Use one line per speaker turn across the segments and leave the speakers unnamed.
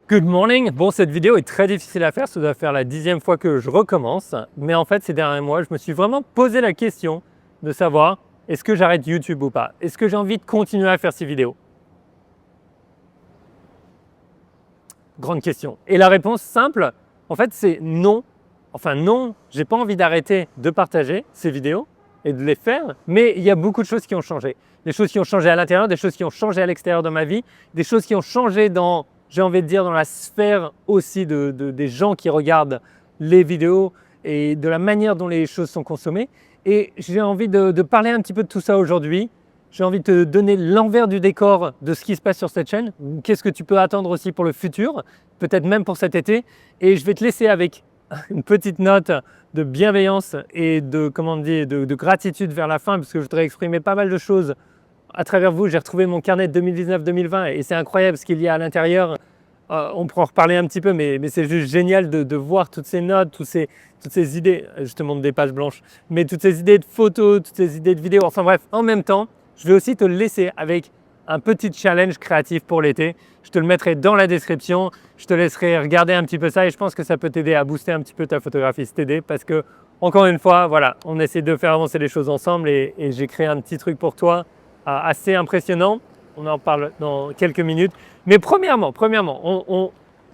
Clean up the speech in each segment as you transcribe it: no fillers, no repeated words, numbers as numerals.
Good morning! Bon, cette vidéo est très difficile à faire, ça doit faire la 10e fois que je recommence. Mais en fait, ces derniers mois, je me suis vraiment posé la question de savoir est-ce que j'arrête YouTube ou pas? Est-ce que j'ai envie de continuer à faire ces vidéos? Grande question. Et la réponse simple, en fait, c'est non. Enfin non, j'ai pas envie d'arrêter de partager ces vidéos et de les faire, mais il y a beaucoup de choses qui ont changé. Des choses qui ont changé à l'intérieur, des choses qui ont changé à l'extérieur de ma vie, des choses qui ont changé dans, j'ai envie de dire, dans la sphère aussi des gens qui regardent les vidéos et de la manière dont les choses sont consommées. Et j'ai envie de parler un petit peu de tout ça aujourd'hui. J'ai envie de te donner l'envers du décor de ce qui se passe sur cette chaîne. Qu'est-ce que tu peux attendre aussi pour le futur, peut-être même pour cet été. Et je vais te laisser avec une petite note de bienveillance et de, comment dire, de gratitude vers la fin, parce que je voudrais exprimer pas mal de choses à travers vous. J'ai retrouvé mon carnet de 2019-2020 et c'est incroyable ce qu'il y a à l'intérieur. On pourra en reparler un petit peu, mais c'est juste génial de voir toutes ces notes, toutes ces idées. Je te montre des pages blanches, mais toutes ces idées de photos, toutes ces idées de vidéos. Enfin bref, en même temps, je vais aussi te laisser avec un petit challenge créatif pour l'été. Je te le mettrai dans la description. Je te laisserai regarder un petit peu ça et je pense que ça peut t'aider à booster un petit peu ta photographie, t'aider parce que, encore une fois, voilà, on essaie de faire avancer les choses ensemble et j'ai créé un petit truc pour toi assez impressionnant. On en parle dans quelques minutes. Mais premièrement,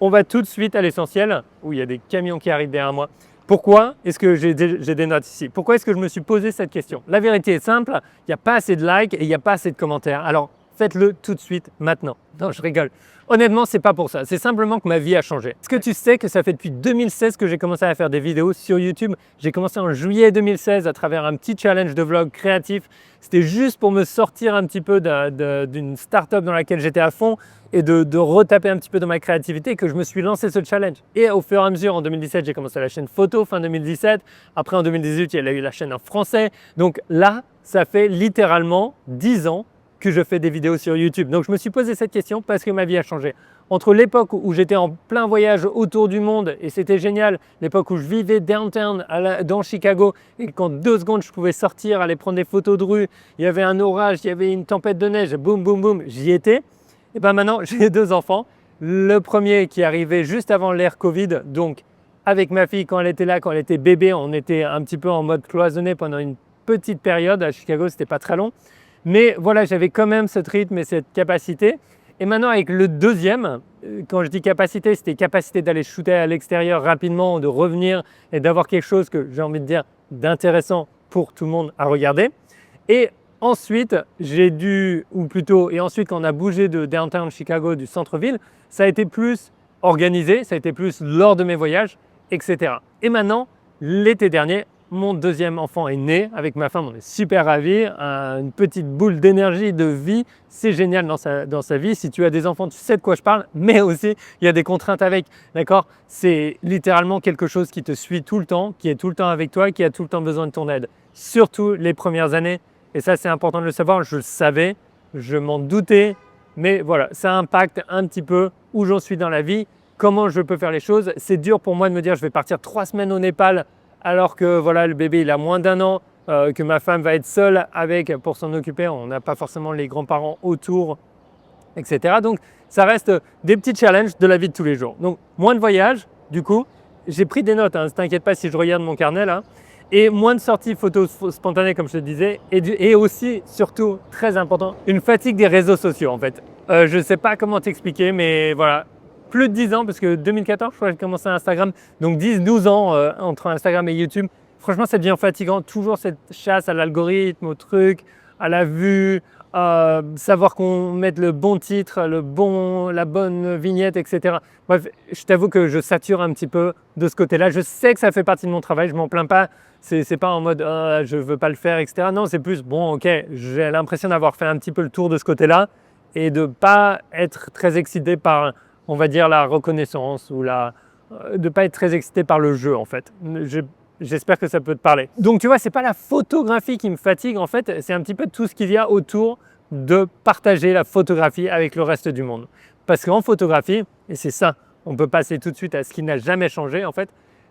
on va tout de suite à l'essentiel. Où il y a des camions qui arrivent derrière moi. Pourquoi est-ce que j'ai des notes ici? Pourquoi est-ce que je me suis posé cette question? La vérité est simple, il n'y a pas assez de likes et il n'y a pas assez de commentaires. Alors, faites-le tout de suite, maintenant. Non, je rigole. Honnêtement, c'est pas pour ça. C'est simplement que ma vie a changé. Est-ce que tu sais que ça fait depuis 2016 que j'ai commencé à faire des vidéos sur YouTube? J'ai commencé en juillet 2016 à travers un petit challenge de vlog créatif. C'était juste pour me sortir un petit peu d'une start-up dans laquelle j'étais à fond et de retaper un petit peu dans ma créativité que je me suis lancé ce challenge. Et au fur et à mesure, en 2017, j'ai commencé la chaîne photo, fin 2017. Après, en 2018, il y a eu la chaîne en français. Donc là, ça fait littéralement 10 ans que je fais des vidéos sur YouTube. Donc je me suis posé cette question parce que ma vie a changé. Entre l'époque où j'étais en plein voyage autour du monde et c'était génial, l'époque où je vivais downtown dans Chicago et qu'en 2 secondes je pouvais sortir, aller prendre des photos de rue, il y avait un orage, il y avait une tempête de neige, boum boum boum, j'y étais. Et bien maintenant j'ai 2 enfants. Le premier qui est arrivé juste avant l'ère Covid, donc avec ma fille quand elle était là, quand elle était bébé, on était un petit peu en mode cloisonné pendant une petite période. À Chicago, c'était pas très long. Mais voilà, j'avais quand même ce rythme et cette capacité. Et maintenant avec le deuxième, quand je dis capacité, c'était capacité d'aller shooter à l'extérieur rapidement, de revenir et d'avoir quelque chose que j'ai envie de dire d'intéressant pour tout le monde à regarder. Et ensuite, ensuite quand on a bougé de downtown Chicago, du centre-ville, ça a été plus organisé, ça a été plus lors de mes voyages, etc. Et maintenant, l'été dernier, mon deuxième enfant est né avec ma femme, on est super ravis, une petite boule d'énergie, de vie, c'est génial dans sa vie. Si tu as des enfants, tu sais de quoi je parle, mais aussi il y a des contraintes avec, d'accord? C'est littéralement quelque chose qui te suit tout le temps, qui est tout le temps avec toi, qui a tout le temps besoin de ton aide, surtout les premières années. Et ça, c'est important de le savoir, je le savais, je m'en doutais, mais voilà, ça impacte un petit peu où j'en suis dans la vie, comment je peux faire les choses. C'est dur pour moi de me dire je vais partir 3 semaines au Népal alors que voilà, le bébé il a moins d'1 an, que ma femme va être seule avec pour s'en occuper, on n'a pas forcément les grands-parents autour, etc. Donc ça reste des petits challenges de la vie de tous les jours. Donc moins de voyages, du coup, j'ai pris des notes, ne t'inquiète pas si je regarde mon carnet là, et moins de sorties photos spontanées comme je te disais, et aussi, surtout, très important, une fatigue des réseaux sociaux en fait. Je ne sais pas comment t'expliquer, mais voilà, plus de 10 ans, parce que 2014, je crois que j'ai commencé Instagram, donc 10-12 ans entre Instagram et YouTube. Franchement, ça devient fatigant, toujours cette chasse à l'algorithme, au truc, à la vue, savoir qu'on mette le bon titre, la bonne vignette, etc. Bref, je t'avoue que je sature un petit peu de ce côté-là. Je sais que ça fait partie de mon travail, je m'en plains pas. C'est pas en mode je veux pas le faire, etc. Non, c'est plus bon, ok, j'ai l'impression d'avoir fait un petit peu le tour de ce côté-là et de pas être très excité par, on va dire, la reconnaissance ou de ne pas être très excité par le jeu en fait. J'espère que ça peut te parler. Donc tu vois, c'est pas la photographie qui me fatigue en fait, c'est un petit peu tout ce qu'il y a autour de partager la photographie avec le reste du monde. Parce qu'en photographie, et c'est ça, on peut passer tout de suite à ce qui n'a jamais changé en fait,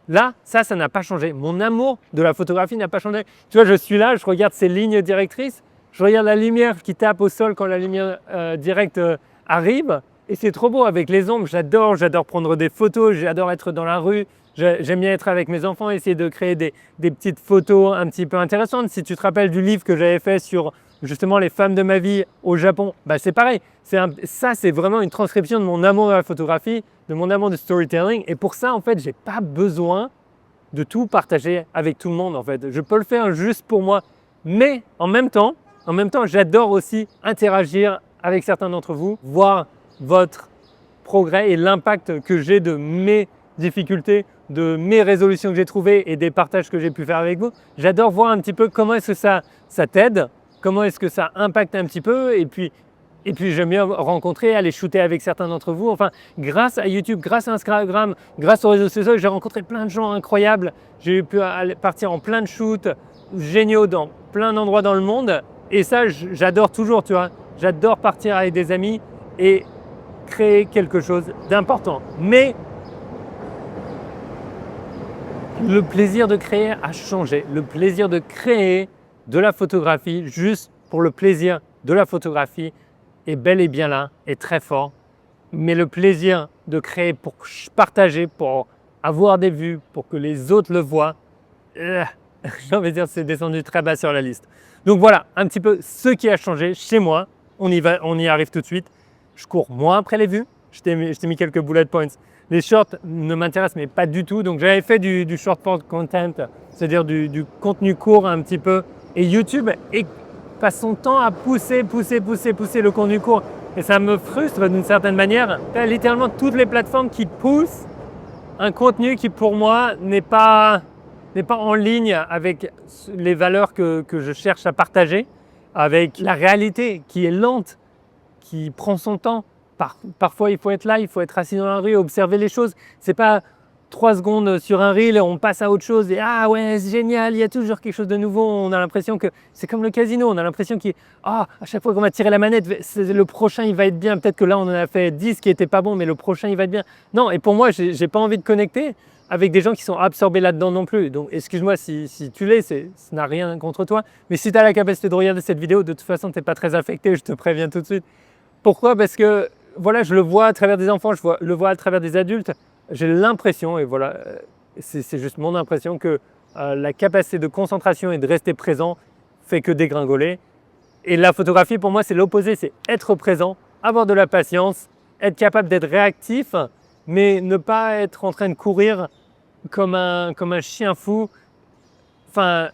là, ça n'a pas changé. Mon amour de la photographie n'a pas changé. Tu vois, je suis là, je regarde ces lignes directrices, je regarde la lumière qui tape au sol quand la lumière directe arrive, Et c'est trop beau avec les ombres, j'adore prendre des photos, j'adore être dans la rue, j'aime bien être avec mes enfants, essayer de créer des petites photos un petit peu intéressantes. Si tu te rappelles du livre que j'avais fait sur justement les femmes de ma vie au Japon, bah c'est pareil, ça c'est vraiment une transcription de mon amour de la photographie, de mon amour de storytelling. Et pour ça en fait, j'ai pas besoin de tout partager avec tout le monde en fait. Je peux le faire juste pour moi, mais en même temps, j'adore aussi interagir avec certains d'entre vous, voir votre progrès et l'impact que j'ai de mes difficultés, de mes résolutions que j'ai trouvées et des partages que j'ai pu faire avec vous. J'adore voir un petit peu comment est-ce que ça t'aide, comment est-ce que ça impacte un petit peu, et puis j'aime bien rencontrer, aller shooter avec certains d'entre vous. Enfin, grâce à YouTube, grâce à Instagram, grâce aux réseaux sociaux, j'ai rencontré plein de gens incroyables. J'ai pu partir en plein de shoots géniaux dans plein d'endroits dans le monde. Et ça, j'adore toujours, tu vois. J'adore partir avec des amis et créer quelque chose d'important. Mais le plaisir de créer a changé. Le plaisir de créer de la photographie juste pour le plaisir de la photographie est bel et bien là, est très fort. Mais le plaisir de créer pour partager, pour avoir des vues, pour que les autres le voient, j'ai envie de dire c'est descendu très bas sur la liste. Donc voilà un petit peu ce qui a changé chez moi. On y arrive tout de suite. Je cours moins après les vues. Je t'ai mis quelques bullet points. Les shorts ne m'intéressent mais pas du tout. Donc j'avais fait du short form content, c'est-à-dire du contenu court un petit peu. Et YouTube passe son temps à pousser le contenu court. Et ça me frustre d'une certaine manière. Tu as littéralement toutes les plateformes qui poussent un contenu qui pour moi n'est pas en ligne avec les valeurs que je cherche à partager, avec la réalité qui est lente, qui prend son temps. Parfois, il faut être là, il faut être assis dans la rue, observer les choses. C'est pas 3 secondes sur un reel, on passe à autre chose et ah ouais, c'est génial, il y a toujours quelque chose de nouveau. On a l'impression que c'est comme le casino, on a l'impression à chaque fois qu'on va tirer la manette, le prochain il va être bien. Peut-être que là on en a fait 10 qui n'étaient pas bons, mais le prochain il va être bien. Non, et pour moi, j'ai pas envie de connecter avec des gens qui sont absorbés là-dedans non plus. Donc excuse-moi si tu l'es, ça n'a rien contre toi. Mais si tu as la capacité de regarder cette vidéo, de toute façon, tu n'es pas très affecté, je te préviens tout de suite. Pourquoi? Parce que voilà, je le vois à travers des enfants, le vois à travers des adultes. J'ai l'impression, et voilà, c'est juste mon impression, que la capacité de concentration et de rester présent fait que dégringoler. Et la photographie, pour moi, c'est l'opposé, c'est être présent, avoir de la patience, être capable d'être réactif, mais ne pas être en train de courir comme un chien fou. Enfin,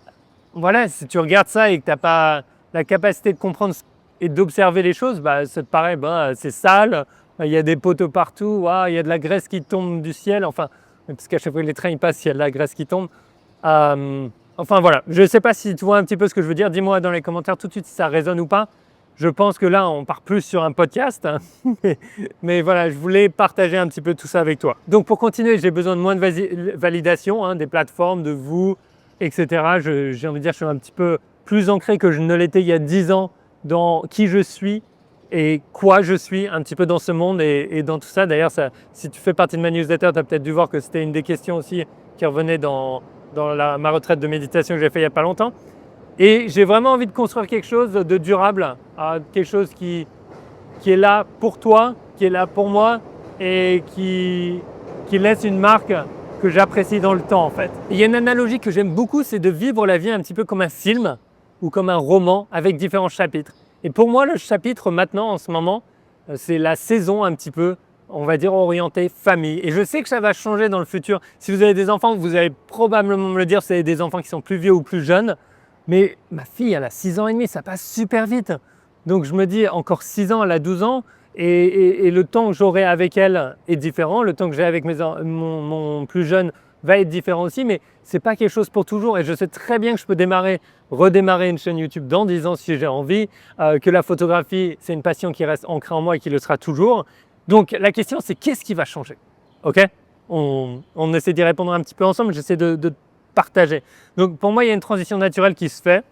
voilà, si tu regardes ça et que tu n'as pas la capacité de comprendre et d'observer les choses, bah, ça te paraît, c'est sale, il y a des poteaux partout, il y a de la graisse qui tombe du ciel, enfin, parce qu'à chaque fois que les trains ils passent, il y a de la graisse qui tombe. Enfin voilà, je ne sais pas si tu vois un petit peu ce que je veux dire, dis-moi dans les commentaires tout de suite si ça résonne ou pas. Je pense que là, on part plus sur un podcast, hein. Mais voilà, je voulais partager un petit peu tout ça avec toi. Donc pour continuer, j'ai besoin de moins de validation, hein, des plateformes, de vous, etc. J'ai envie de dire, je suis un petit peu plus ancré que je ne l'étais il y a 10 ans dans qui je suis et quoi je suis un petit peu dans ce monde et dans tout ça. D'ailleurs, si tu fais partie de ma newsletter, tu as peut-être dû voir que c'était une des questions aussi qui revenait dans ma retraite de méditation que j'ai fait il n'y a pas longtemps. Et j'ai vraiment envie de construire quelque chose de durable, quelque chose qui est là pour toi, qui est là pour moi et qui laisse une marque que j'apprécie dans le temps en fait. Et il y a une analogie que j'aime beaucoup, c'est de vivre la vie un petit peu comme un film ou comme un roman avec différents chapitres. Et pour moi, le chapitre maintenant, en ce moment, c'est la saison un petit peu, on va dire, orientée famille. Et je sais que ça va changer dans le futur. Si vous avez des enfants, vous allez probablement me le dire, si vous avez des enfants qui sont plus vieux ou plus jeunes. Mais ma fille, elle a 6 ans et demi, ça passe super vite. Donc je me dis, encore 6 ans, elle a 12 ans. Et le temps que j'aurai avec elle est différent. Le temps que j'ai avec mon plus jeune va être différent aussi. Mais ce n'est pas quelque chose pour toujours. Et je sais très bien que je peux redémarrer une chaîne YouTube dans 10 ans si j'ai envie. Que la photographie, c'est une passion qui reste ancrée en moi et qui le sera toujours. Donc la question, c'est qu'est-ce qui va changer? Ok, on essaie d'y répondre un petit peu ensemble. J'essaie de partager. Donc pour moi, il y a une transition naturelle qui se fait.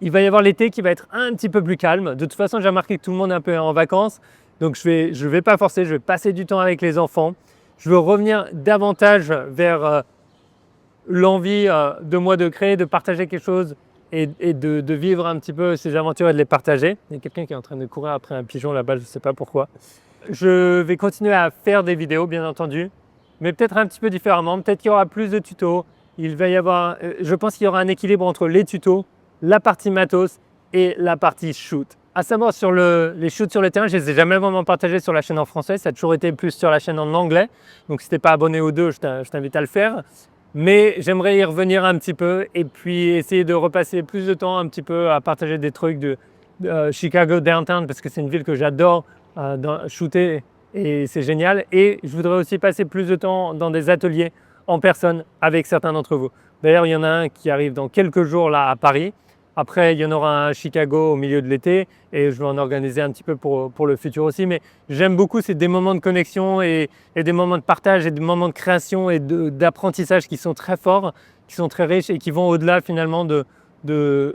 Il va y avoir l'été qui va être un petit peu plus calme. De toute façon, j'ai remarqué que tout le monde est un peu en vacances. Donc je vais pas forcer, je vais passer du temps avec les enfants. Je veux revenir davantage vers l'envie de moi de créer, de partager quelque chose et de vivre un petit peu ces aventures et de les partager. Il y a quelqu'un qui est en train de courir après un pigeon là-bas, je ne sais pas pourquoi. Je vais continuer à faire des vidéos, bien entendu, mais peut-être un petit peu différemment. Peut-être qu'il y aura plus de tutos. Il va y avoir, je pense qu'il y aura un équilibre entre les tutos, la partie matos et la partie shoot. À savoir sur les shoots sur le terrain, je ne les ai jamais vraiment partagés sur la chaîne en français. Ça a toujours été plus sur la chaîne en anglais. Donc si tu n'es pas abonné aux deux, je t'invite à le faire. Mais j'aimerais y revenir un petit peu et puis essayer de repasser plus de temps un petit peu à partager des trucs de Chicago Downtown parce que c'est une ville que j'adore shooter et c'est génial. Et je voudrais aussi passer plus de temps dans des ateliers en personne avec certains d'entre vous. D'ailleurs, il y en a un qui arrive dans quelques jours là à Paris. Après, il y en aura un à Chicago au milieu de l'été et je vais en organiser un petit peu pour le futur aussi. Mais j'aime beaucoup, c'est des moments de connexion et des moments de partage et des moments de création et d'apprentissage qui sont très forts, qui sont très riches et qui vont au-delà finalement de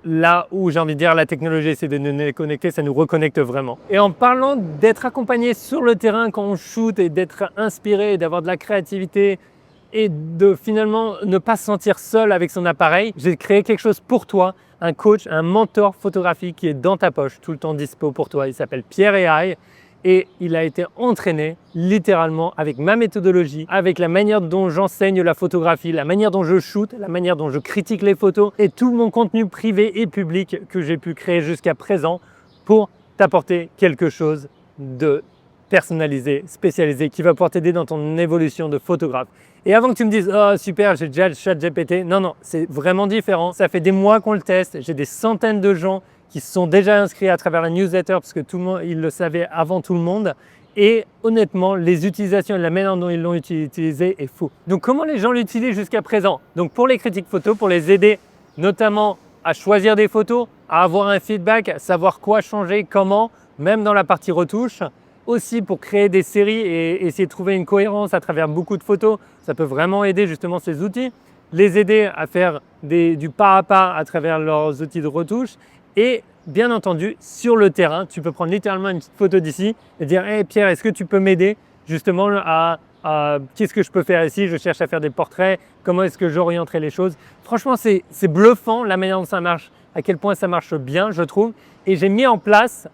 là où j'ai envie de dire la technologie essaie de nous déconnecter, ça nous reconnecte vraiment. Et en parlant d'être accompagné sur le terrain quand on shoot et d'être inspiré, d'avoir de la créativité et de finalement ne pas se sentir seul avec son appareil, j'ai créé quelque chose pour toi, un coach, un mentor photographique qui est dans ta poche, tout le temps dispo pour toi. Il s'appelle Pierre AI et il a été entraîné littéralement avec ma méthodologie, avec la manière dont j'enseigne la photographie, la manière dont je shoot, la manière dont je critique les photos et tout mon contenu privé et public que j'ai pu créer jusqu'à présent pour t'apporter quelque chose de personnalisé, spécialisé, qui va pouvoir t'aider dans ton évolution de photographe. Et avant que tu me dises « Oh super, j'ai déjà le ChatGPT », non, c'est vraiment différent. Ça fait des mois qu'on le teste. J'ai des centaines de gens qui se sont déjà inscrits à travers la newsletter parce que tout le monde, ils le savaient avant tout le monde. Et honnêtement, les utilisations et la manière dont ils l'ont utilisé est fou. Donc comment les gens l'utilisent jusqu'à présent? Donc pour les critiques photos, pour les aider notamment à choisir des photos, à avoir un feedback, à savoir quoi changer, comment, même dans la partie retouche. Aussi pour créer des séries et essayer de trouver une cohérence à travers beaucoup de photos. Ça peut vraiment aider justement ces outils. Les aider à faire du pas à pas à travers leurs outils de retouche. Et bien entendu, sur le terrain, tu peux prendre littéralement une petite photo d'ici et dire hey Pierre, est-ce que tu peux m'aider justement à qu'est-ce que je peux faire ici? Je cherche à faire des portraits. Comment est-ce que j'orienterai les choses? Franchement, c'est bluffant la manière dont ça marche, à quel point ça marche bien, je trouve. Et j'ai mis en place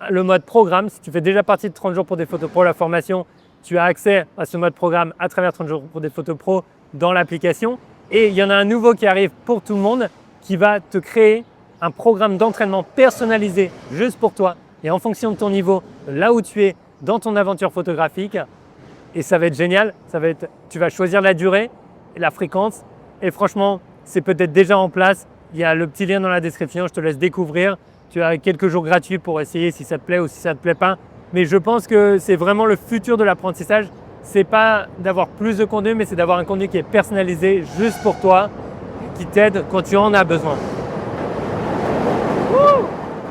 le mode programme. Si tu fais déjà partie de 30 jours pour des photos pro, la formation, tu as accès à ce mode programme à travers 30 jours pour des photos pro dans l'application. Et il y en a un nouveau qui arrive pour tout le monde qui va te créer un programme d'entraînement personnalisé juste pour toi et en fonction de ton niveau, là où tu es dans ton aventure photographique. Et ça va être génial. Tu vas choisir la durée et la fréquence. Et franchement, c'est peut-être déjà en place. Il y a le petit lien dans la description. Je te laisse découvrir. Tu as quelques jours gratuits pour essayer si ça te plaît ou si ça ne te plaît pas. Mais je pense que c'est vraiment le futur de l'apprentissage. Ce n'est pas d'avoir plus de contenu, mais c'est d'avoir un contenu qui est personnalisé juste pour toi, qui t'aide quand tu en as besoin.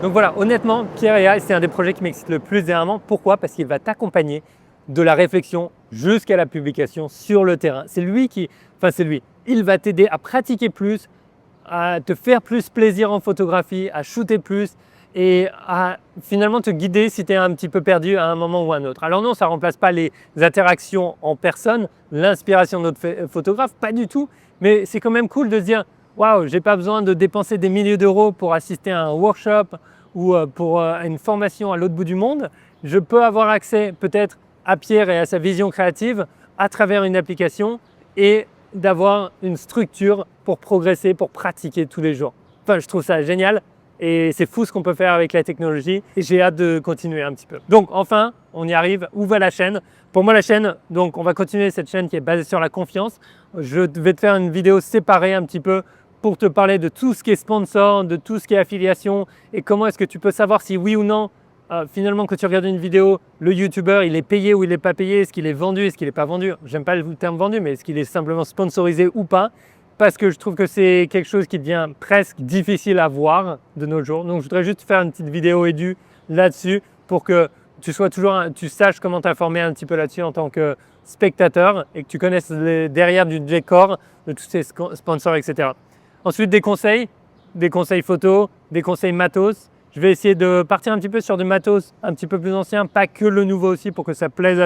Donc voilà, honnêtement, Pierre AI, c'est un des projets qui m'excite le plus dernièrement. Pourquoi? Parce qu'il va t'accompagner de la réflexion jusqu'à la publication sur le terrain. Il va t'aider à pratiquer plus, à te faire plus plaisir en photographie, à shooter plus et à finalement te guider si tu es un petit peu perdu à un moment ou à un autre. Alors non, ça ne remplace pas les interactions en personne, l'inspiration de notre photographe, pas du tout, mais c'est quand même cool de se dire « Waouh, je n'ai pas besoin de dépenser des milliers d'euros pour assister à un workshop ou pour une formation à l'autre bout du monde. Je peux avoir accès peut-être à Pierre et à sa vision créative à travers une application et d'avoir une structure pour progresser, pour pratiquer tous les jours. » Enfin, je trouve ça génial et c'est fou ce qu'on peut faire avec la technologie et j'ai hâte de continuer un petit peu. Donc enfin, on y arrive. Où va la chaîne? Pour moi, la chaîne, donc on va continuer cette chaîne qui est basée sur la confiance. Je vais te faire une vidéo séparée un petit peu pour te parler de tout ce qui est sponsor, de tout ce qui est affiliation et comment est-ce que tu peux savoir si oui ou non, finalement, quand tu regardes une vidéo, le YouTuber, il est payé ou il n'est pas payé, est-ce qu'il est vendu, est-ce qu'il n'est pas vendu? J'aime pas le terme vendu, mais est-ce qu'il est simplement sponsorisé ou pas? Parce que je trouve que c'est quelque chose qui devient presque difficile à voir de nos jours. Donc, je voudrais juste faire une petite vidéo édu là-dessus pour que tu saches comment t'informer un petit peu là-dessus en tant que spectateur et que tu connaisses derrière du décor de tous ces sponsors, etc. Ensuite, des conseils photos, des conseils matos. Je vais essayer de partir un petit peu sur du matos un petit peu plus ancien, pas que le nouveau aussi pour que ça plaise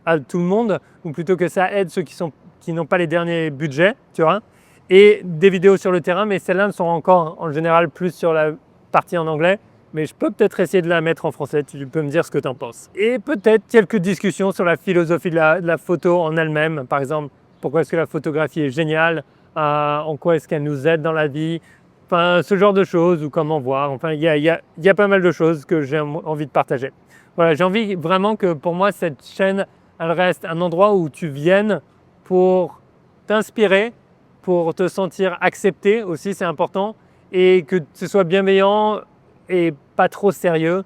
à tout le monde ou plutôt que ça aide ceux qui n'ont pas les derniers budgets, tu vois. Et des vidéos sur le terrain, mais celles-là sont encore en général plus sur la partie en anglais. mais je peux peut-être essayer de la mettre en français. Tu peux me dire ce que tu en penses. Et peut-être quelques discussions sur la philosophie de la photo en elle-même. Par exemple, pourquoi est-ce que la photographie est géniale, en quoi est-ce qu'elle nous aide dans la vie, enfin, ce genre de choses, ou comment voir. Enfin, il y a pas mal de choses que j'ai envie de partager. Voilà, j'ai envie vraiment que pour moi, cette chaîne, elle reste un endroit où tu viennes pour t'inspirer, pour te sentir accepté aussi, c'est important, et que ce soit bienveillant et pas trop sérieux,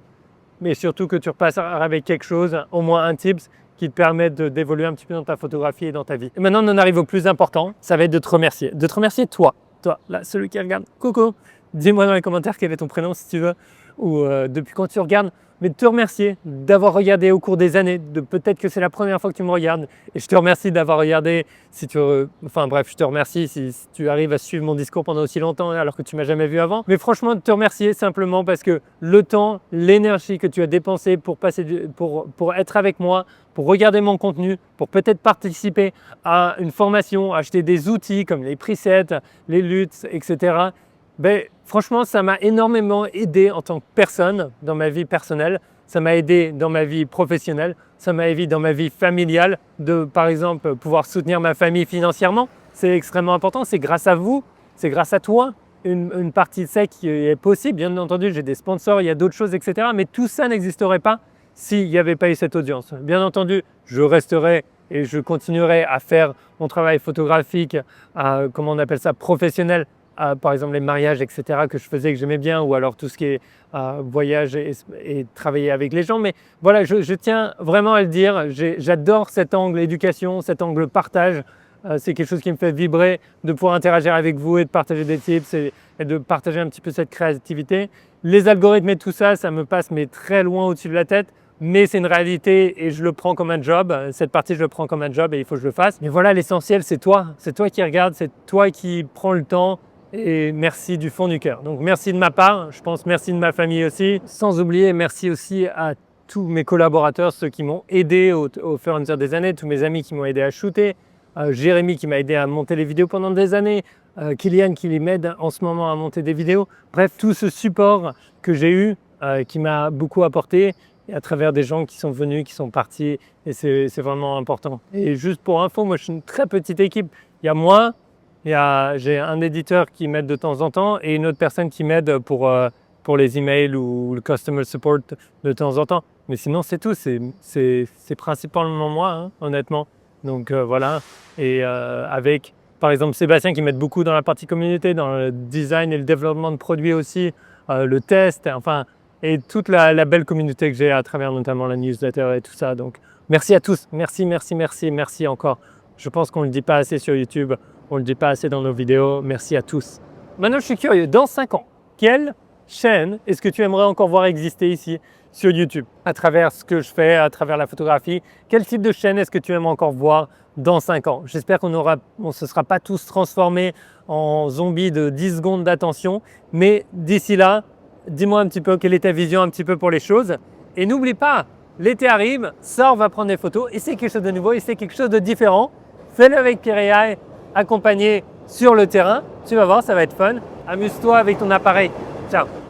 mais surtout que tu repasses avec quelque chose, au moins un tips, qui te permet d'évoluer un petit peu dans ta photographie et dans ta vie. Et maintenant, on en arrive au plus important, ça va être de te remercier. De te remercier toi, là, celui qui regarde. Coucou, dis-moi dans les commentaires quel est ton prénom si tu veux, ou depuis quand tu regardes, mais de te remercier d'avoir regardé au cours des années, peut-être que c'est la première fois que tu me regardes, et je te remercie d'avoir regardé, enfin bref, je te remercie si tu arrives à suivre mon discours pendant aussi longtemps alors que tu m'as jamais vu avant, mais franchement de te remercier simplement parce que le temps, l'énergie que tu as dépensé pour être avec moi, pour regarder mon contenu, pour peut-être participer à une formation, acheter des outils comme les presets, les LUTs, etc. Ben, franchement, ça m'a énormément aidé en tant que personne dans ma vie personnelle, ça m'a aidé dans ma vie professionnelle, ça m'a aidé dans ma vie familiale de, par exemple, pouvoir soutenir ma famille financièrement. C'est extrêmement important, c'est grâce à vous, c'est grâce à toi. Une partie de ça qui est possible, bien entendu, j'ai des sponsors, il y a d'autres choses, etc. Mais tout ça n'existerait pas s'il n'y avait pas eu cette audience. Bien entendu, je resterai et je continuerai à faire mon travail photographique, comment on appelle ça, professionnel, par exemple les mariages, etc. que je faisais, que j'aimais bien, ou alors tout ce qui est voyage et travailler avec les gens. Mais voilà, je tiens vraiment à le dire, j'adore cet angle éducation, cet angle partage. C'est quelque chose qui me fait vibrer de pouvoir interagir avec vous et de partager des tips et de partager un petit peu cette créativité. Les algorithmes et tout ça, ça me passe mais très loin au-dessus de la tête. Mais c'est une réalité et je le prends comme un job. Cette partie, je le prends comme un job et il faut que je le fasse. Mais voilà, l'essentiel, c'est toi. C'est toi qui regardes, c'est toi qui prends le temps. Et merci du fond du cœur. Donc merci de ma part, je pense merci de ma famille aussi. Sans oublier, merci aussi à tous mes collaborateurs, ceux qui m'ont aidé au fur et à mesure des années, tous mes amis qui m'ont aidé à shooter, Jérémy qui m'a aidé à monter les vidéos pendant des années, Kylian qui m'aide en ce moment à monter des vidéos. Bref, tout ce support que j'ai eu, qui m'a beaucoup apporté, et à travers des gens qui sont venus, qui sont partis, et c'est vraiment important. Et juste pour info, moi je suis une très petite équipe. Il y a moi, j'ai un éditeur qui m'aide de temps en temps et une autre personne qui m'aide pour les emails ou le customer support de temps en temps. Mais sinon, c'est tout. C'est principalement moi, hein, honnêtement. Donc voilà. Et avec, par exemple, Sébastien qui m'aide beaucoup dans la partie communauté, dans le design et le développement de produits aussi, le test, enfin, et toute la belle communauté que j'ai à travers notamment la newsletter et tout ça. Donc merci à tous. Merci, merci, merci, merci encore. Je pense qu'on ne le dit pas assez sur YouTube. On ne le dit pas assez dans nos vidéos. Merci à tous. Maintenant, je suis curieux. Dans 5 ans, quelle chaîne est-ce que tu aimerais encore voir exister ici sur YouTube? À travers ce que je fais, à travers la photographie, quel type de chaîne est-ce que tu aimes encore voir dans 5 ans? J'espère qu'on ne se sera pas tous transformés en zombies de 10 secondes d'attention. Mais d'ici là, dis-moi un petit peu quelle est ta vision un petit peu pour les choses. Et n'oublie pas, l'été arrive, sors, va prendre des photos. Et c'est quelque chose de nouveau, et c'est quelque chose de différent. Fais-le avec Pierre AI, accompagné sur le terrain. Tu vas voir, ça va être fun. Amuse-toi avec ton appareil. Ciao!